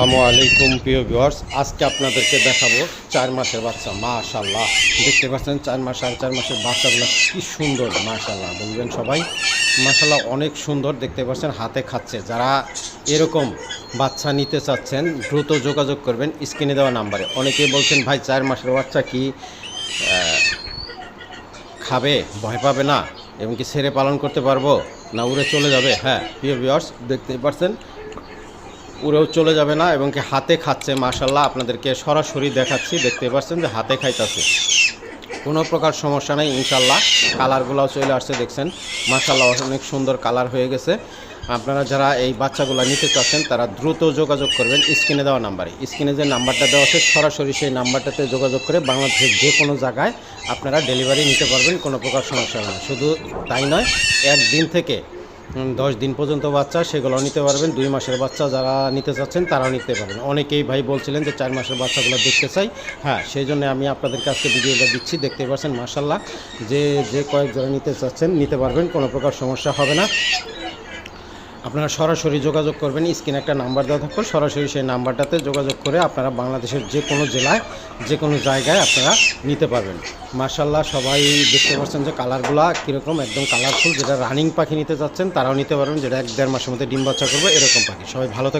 আসসালামু আলাইকুম প্রিয় ভিউয়ার্স, আজকে আপনাদেরকে দেখাবো 4 মাসের বাচ্চা। মাশাআল্লাহ, দেখতে পাচ্ছেন 4 মাস আর 4 মাসের বাচ্চাগুলো কি সুন্দর। মাশাআল্লাহ বলবেন সবাই, মাশাআল্লাহ অনেক সুন্দর। দেখতে পাচ্ছেন হাতে খাচ্ছে। যারা এরকম বাচ্চা নিতে চাচ্ছেন দ্রুত যোগাযোগ করবেন স্ক্রিনে দেওয়া নাম্বারে। অনেকেই বলছেন ভাই 4 মাসের বাচ্চা কি খাবে, ভয় পাবে না, এবং কি ছেড়ে পালন করতে পারবো না উড়ে চলে যাবে? হ্যাঁ প্রিয় ভিউয়ার্স, দেখতেই পাচ্ছেন উড়েও চলে যাবে না, এবং কি হাতে খাচ্ছে। মাশাআল্লাহ আপনাদেরকে সরাসরি দেখাচ্ছি, দেখতে পাচ্ছেন যে হাতে খাইতেছে, কোনো প্রকার সমস্যা নেই ইনশাল্লাহ। কালারগুলোও চলে আসছে, দেখছেন মাশাআল্লাহ অনেক সুন্দর কালার হয়ে গেছে। আপনারা যারা এই বাচ্চাগুলো নিতে চাচ্ছেন তারা দ্রুত যোগাযোগ করবেন স্ক্রিনে দেওয়া নাম্বারে। স্ক্রিনে যে নাম্বারটা দেওয়া আছে সরাসরি সেই নাম্বারটাতে যোগাযোগ করে বাংলাদেশের যে কোনো জায়গায় আপনারা ডেলিভারি নিতে পারবেন, কোনো প্রকার সমস্যা হবে না। শুধু তাই নয়, 1 দিন থেকে 10 দিন পর্যন্ত বাচ্চা সেগুলো নিতে পারবেন। 2 মাসের বাচ্চা যারা নিতে চাচ্ছেন তারাও নিতে পারবেন। অনেকেই ভাই বলছিলেন যে 4 মাসের বাচ্চাগুলো দেখতে চাই। হ্যাঁ, সেই জন্য আমি আপনাদের কাছে ভিডিওটা দিচ্ছি। দেখতে পাচ্ছেন মাশাআল্লাহ, যে কয়েক যারা নিতে চাচ্ছেন নিতে পারবেন, কোনো প্রকার সমস্যা হবে না। আপনারা সরাসরি যোগাযোগ করবেন, স্ক্রিনে একটা নাম্বার দেওয়া থাকবে, সরাসরি সেই নাম্বারটাতে যোগাযোগ করে আপনারা বাংলাদেশের যে কোনো জেলায় যে কোনো জায়গায় আপনারা নিতে পারবেন। মাশাআল্লাহ সবাই দেখতে পাচ্ছেন যে কালারগুলো কীরকম, একদম কালারফুল। যেটা রানিং পাখি নিতে চাচ্ছেন তারাও নিতে পারবেন, যেটা 1-1.5 মাসের মধ্যে ডিম বাচ্চা করবে এরকম পাখি। সবাই ভালো থাকবেন।